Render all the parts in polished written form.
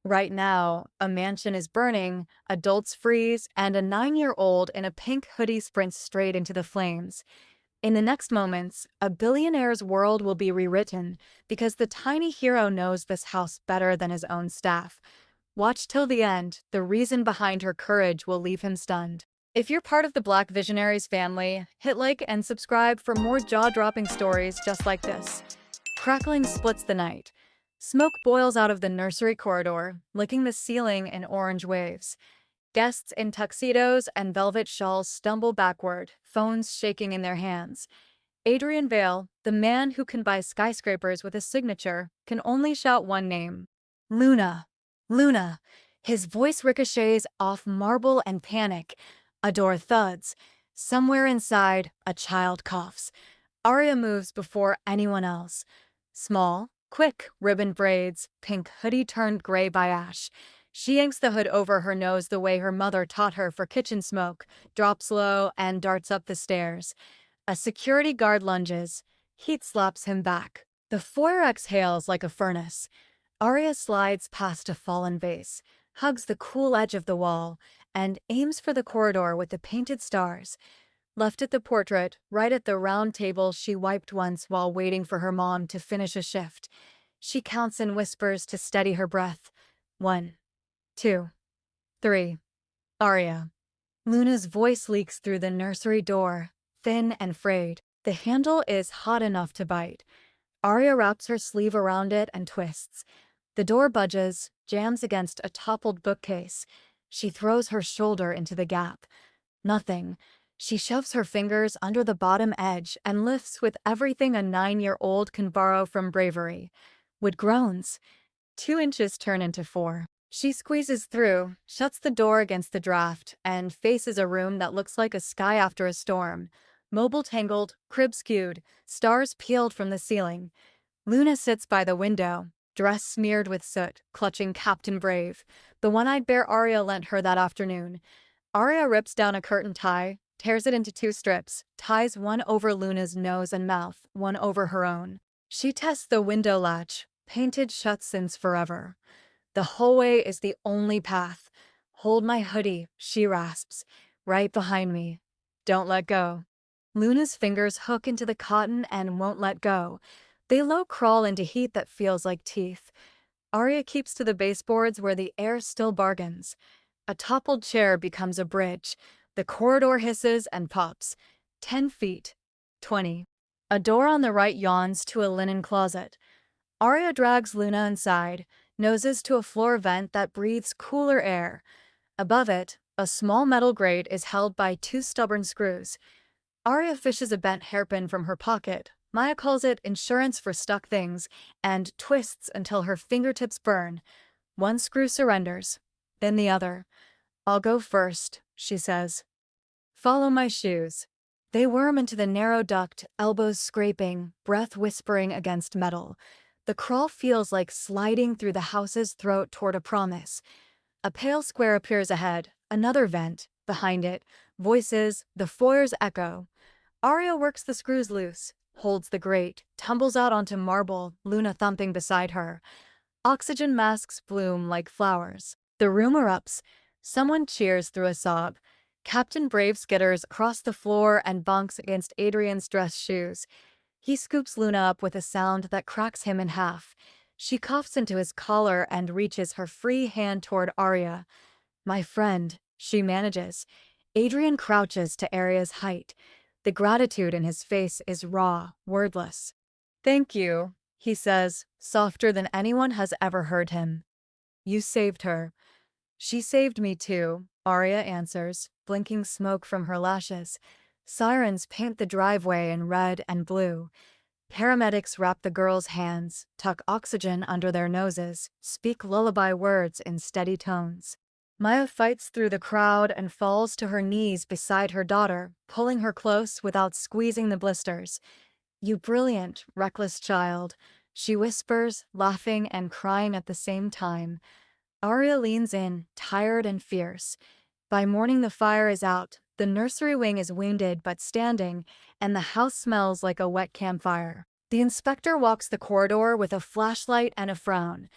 Right now, a mansion is burning, adults freeze, and a 9-year-old in a pink hoodie sprints straight into the flames. In the next moments, a billionaire's world will be rewritten because the tiny hero knows this house better than his own staff. Watch till the end, the reason behind her courage will leave him stunned. If you're part of the Black Visionaries family, hit like and subscribe for more jaw-dropping stories just like this. Crackling splits the night. Smoke boils out of the nursery corridor, licking the ceiling in orange waves. Guests in tuxedos and velvet shawls stumble backward, phones shaking in their hands. Adrian Vale, the man who can buy skyscrapers with a signature, can only shout one name. Luna. Luna. His voice ricochets off marble and panic. A door thuds. Somewhere inside, a child coughs. Arya moves before anyone else. Small, quick, ribbon braids, pink hoodie turned gray by ash. She yanks the hood over her nose the way her mother taught her for kitchen smoke, drops low, and darts up the stairs. A security guard lunges. Heat slaps him back. The foyer exhales like a furnace. Arya slides past a fallen vase, hugs the cool edge of the wall, and aims for the corridor with the painted stars. Left at the portrait, right at the round table she wiped once while waiting for her mom to finish a shift. She counts in whispers to steady her breath. 1, 2, 3. Arya. Luna's voice leaks through the nursery door, thin and frayed. The handle is hot enough to bite. Arya wraps her sleeve around it and twists. The door budges, jams against a toppled bookcase. She throws her shoulder into the gap. Nothing. She shoves her fingers under the bottom edge and lifts with everything a 9-year-old can borrow from bravery. With groans, 2 inches turn into 4. She squeezes through, shuts the door against the draft, and faces a room that looks like a sky after a storm. Mobile tangled, crib skewed, stars peeled from the ceiling. Luna sits by the window, dress smeared with soot, clutching Captain Brave, the one-eyed bear Arya lent her that afternoon. Arya rips down a curtain tie, tears it into 2 strips, ties one over Luna's nose and mouth, one over her own. She tests the window latch, painted shut since forever. The hallway is the only path. Hold my hoodie, she rasps. Right behind me. Don't let go. Luna's fingers hook into the cotton and won't let go. They low crawl into heat that feels like teeth. Arya keeps to the baseboards where the air still bargains. A toppled chair becomes a bridge. The corridor hisses and pops. 10 feet. 20. A door on the right yawns to a linen closet. Arya drags Luna inside, noses to a floor vent that breathes cooler air. Above it, a small metal grate is held by 2 stubborn screws. Arya fishes a bent hairpin from her pocket. Maya calls it insurance for stuck things, and twists until her fingertips burn. 1 screw surrenders, then the other. I'll go first, she says. Follow my shoes. They worm into the narrow duct, elbows scraping, breath whispering against metal. The crawl feels like sliding through the house's throat toward a promise. A pale square appears ahead, another vent, behind it, voices, the foyer's echo. Arya works the screws loose, holds the grate, tumbles out onto marble, Luna thumping beside her. Oxygen masks bloom like flowers. The room erupts. Someone cheers through a sob. Captain Brave skitters across the floor and bonks against Adrian's dress shoes. He scoops Luna up with a sound that cracks him in half. She coughs into his collar and reaches her free hand toward Arya. My friend, she manages. Adrian crouches to Arya's height. The gratitude in his face is raw, wordless. Thank you, he says, softer than anyone has ever heard him. You saved her. She saved me too, Arya answers, blinking smoke from her lashes. Sirens paint the driveway in red and blue. Paramedics wrap the girls' hands, tuck oxygen under their noses, speak lullaby words in steady tones. Maya fights through the crowd and falls to her knees beside her daughter, pulling her close without squeezing the blisters. You brilliant, reckless child, she whispers, laughing and crying at the same time. Arya leans in, tired and fierce. By morning the fire is out, the nursery wing is wounded but standing, and the house smells like a wet campfire. The inspector walks the corridor with a flashlight and a frown.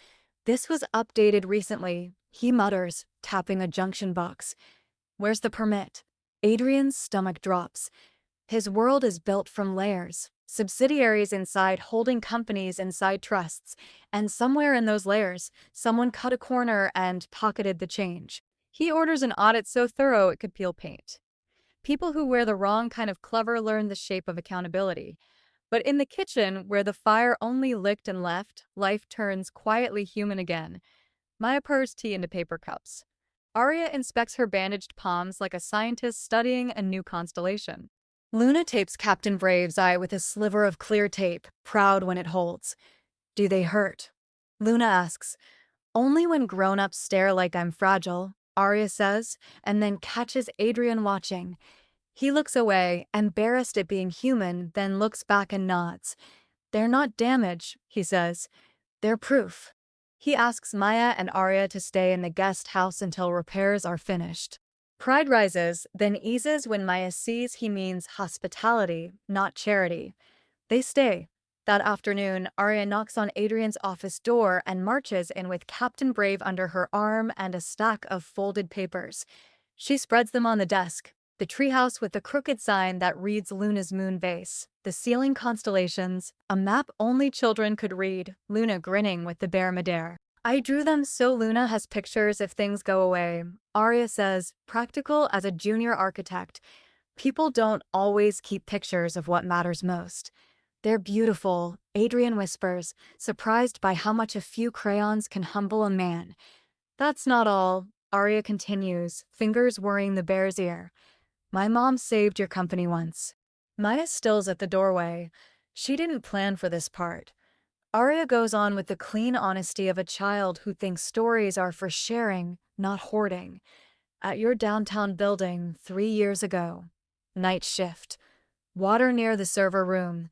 This was updated recently, he mutters, tapping a junction box. Where's the permit? Adrian's stomach drops. His world is built from layers, subsidiaries inside holding companies inside trusts, and somewhere in those layers, someone cut a corner and pocketed the change. He orders an audit so thorough it could peel paint. People who wear the wrong kind of clever learn the shape of accountability. But in the kitchen, where the fire only licked and left, life turns quietly human again. Maya pours tea into paper cups. Arya inspects her bandaged palms like a scientist studying a new constellation. Luna tapes Captain Brave's eye with a sliver of clear tape, proud when it holds. Do they hurt? Luna asks. Only when grown-ups stare like I'm fragile, Arya says, and then catches Adrian watching. He looks away, embarrassed at being human, then looks back and nods. They're not damage, he says. They're proof. He asks Maya and Arya to stay in the guest house until repairs are finished. Pride rises, then eases when Maya sees he means hospitality, not charity. They stay. That afternoon, Arya knocks on Adrian's office door and marches in with Captain Brave under her arm and a stack of folded papers. She spreads them on the desk. The treehouse with the crooked sign that reads Luna's moon base, the ceiling constellations, a map only children could read, Luna grinning with the bare Madare. I drew them so Luna has pictures if things go away, Arya says, practical as a junior architect. People don't always keep pictures of what matters most. They're beautiful, Adrian whispers, surprised by how much a few crayons can humble a man. That's not all, Arya continues, fingers worrying the bear's ear. My mom saved your company once. Maya stills at the doorway. She didn't plan for this part. Arya goes on with the clean honesty of a child who thinks stories are for sharing, not hoarding. At your downtown building 3 years ago. Night shift. Water near the server room.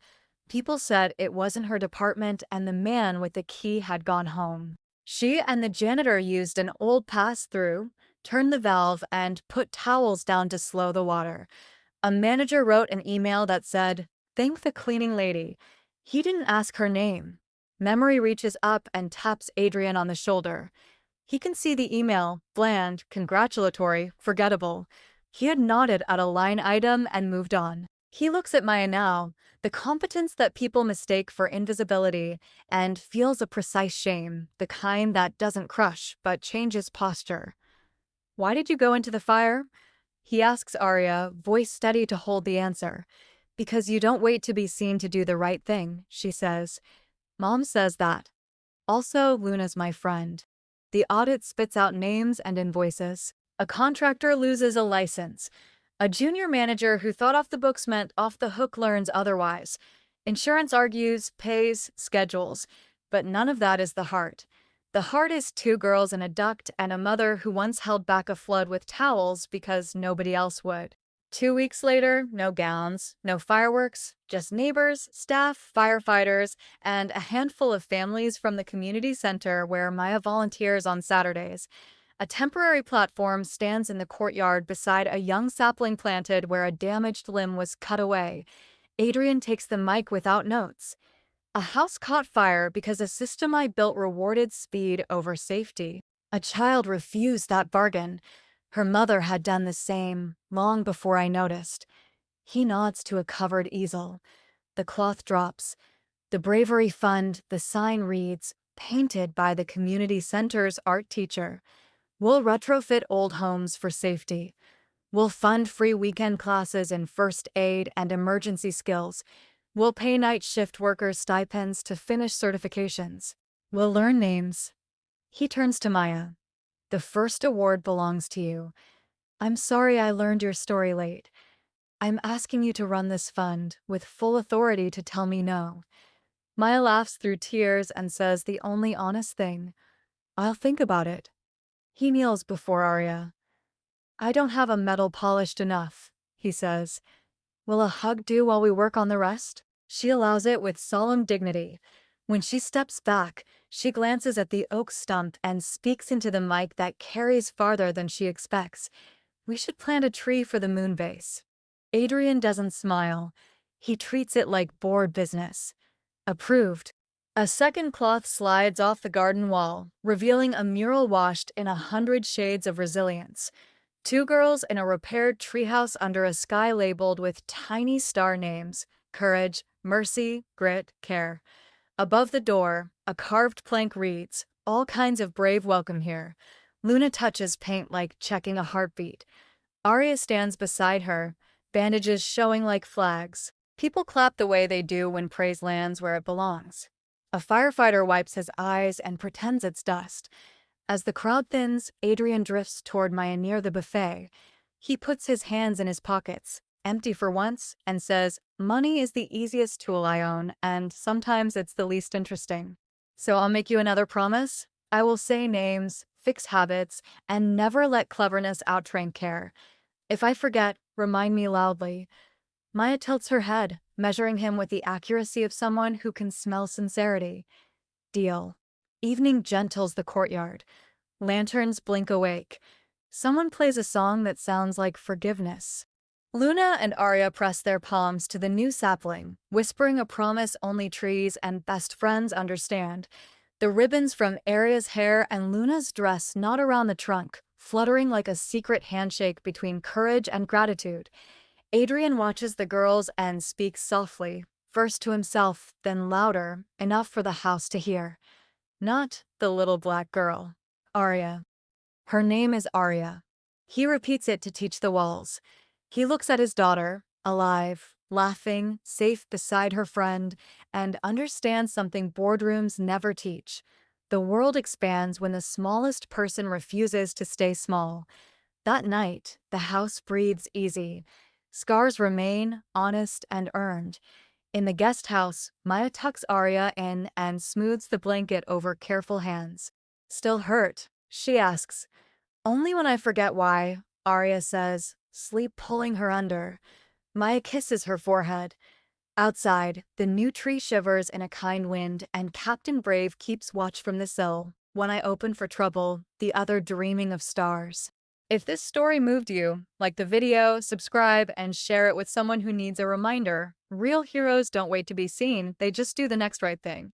People said it wasn't her department and the man with the key had gone home. She and the janitor used an old pass-through, turned the valve, and put towels down to slow the water. A manager wrote an email that said, "Thank the cleaning lady." He didn't ask her name. Memory reaches up and taps Adrian on the shoulder. He can see the email, bland, congratulatory, forgettable. He had nodded at a line item and moved on. He looks at Maya now, the competence that people mistake for invisibility, and feels a precise shame, the kind that doesn't crush but changes posture. Why did you go into the fire? He asks Arya, voice steady to hold the answer. Because you don't wait to be seen to do the right thing, she says. Mom says that. Also, Luna's my friend. The audit spits out names and invoices. A contractor loses a license. A junior manager who thought off the books meant off the hook learns otherwise. Insurance argues, pays, schedules. But none of that is the heart. The heart is 2 girls in a duct and a mother who once held back a flood with towels because nobody else would. 2 weeks later, no gowns, no fireworks, just neighbors, staff, firefighters, and a handful of families from the community center where Maya volunteers on Saturdays. A temporary platform stands in the courtyard beside a young sapling planted where a damaged limb was cut away. Adrian takes the mic without notes. A house caught fire because a system I built rewarded speed over safety. A child refused that bargain. Her mother had done the same, long before I noticed. He nods to a covered easel. The cloth drops. The Bravery Fund, the sign reads, painted by the community center's art teacher. We'll retrofit old homes for safety. We'll fund free weekend classes in first aid and emergency skills. We'll pay night shift workers stipends to finish certifications. We'll learn names. He turns to Maya. The first award belongs to you. I'm sorry I learned your story late. I'm asking you to run this fund with full authority to tell me no. Maya laughs through tears and says the only honest thing. I'll think about it. He kneels before Arya. I don't have a metal polished enough, he says. Will a hug do while we work on the rest? She allows it with solemn dignity. When she steps back, she glances at the oak stump and speaks into the mic that carries farther than she expects. We should plant a tree for the moon base. Adrian doesn't smile. He treats it like board business. Approved. A second cloth slides off the garden wall, revealing a mural washed in 100 shades of resilience. Two girls in a repaired treehouse under a sky labeled with tiny star names: courage, mercy, grit, care. Above the door, a carved plank reads, "All kinds of brave welcome here." Luna touches paint like checking a heartbeat. Arya stands beside her, bandages showing like flags. People clap the way they do when praise lands where it belongs. A firefighter wipes his eyes and pretends it's dust. As the crowd thins, Adrian drifts toward Maya near the buffet. He puts his hands in his pockets, empty for once, and says, "Money is the easiest tool I own, and sometimes it's the least interesting. So I'll make you another promise. I will say names, fix habits, and never let cleverness outtrain care. If I forget, remind me loudly." Maya tilts her head, measuring him with the accuracy of someone who can smell sincerity. Deal. Evening gentles the courtyard. Lanterns blink awake. Someone plays a song that sounds like forgiveness. Luna and Arya press their palms to the new sapling, whispering a promise only trees and best friends understand. The ribbons from Arya's hair and Luna's dress knot around the trunk, fluttering like a secret handshake between courage and gratitude. Adrian watches the girls and speaks softly, first to himself, then louder, enough for the house to hear. Not the little black girl. Arya. Her name is Arya. He repeats it to teach the walls. He looks at his daughter, alive, laughing, safe beside her friend, and understands something boardrooms never teach. The world expands when the smallest person refuses to stay small. That night, the house breathes easy. Scars remain, honest and earned. In the guest house, Maya tucks Arya in and smooths the blanket over careful hands. "Still hurt?" she asks. "Only when I forget why," Arya says, sleep pulling her under. Maya kisses her forehead. Outside, the new tree shivers in a kind wind, and Captain Brave keeps watch from the sill, one eye open for trouble, the other dreaming of stars. If this story moved you, like the video, subscribe, and share it with someone who needs a reminder. Real heroes don't wait to be seen, they just do the next right thing.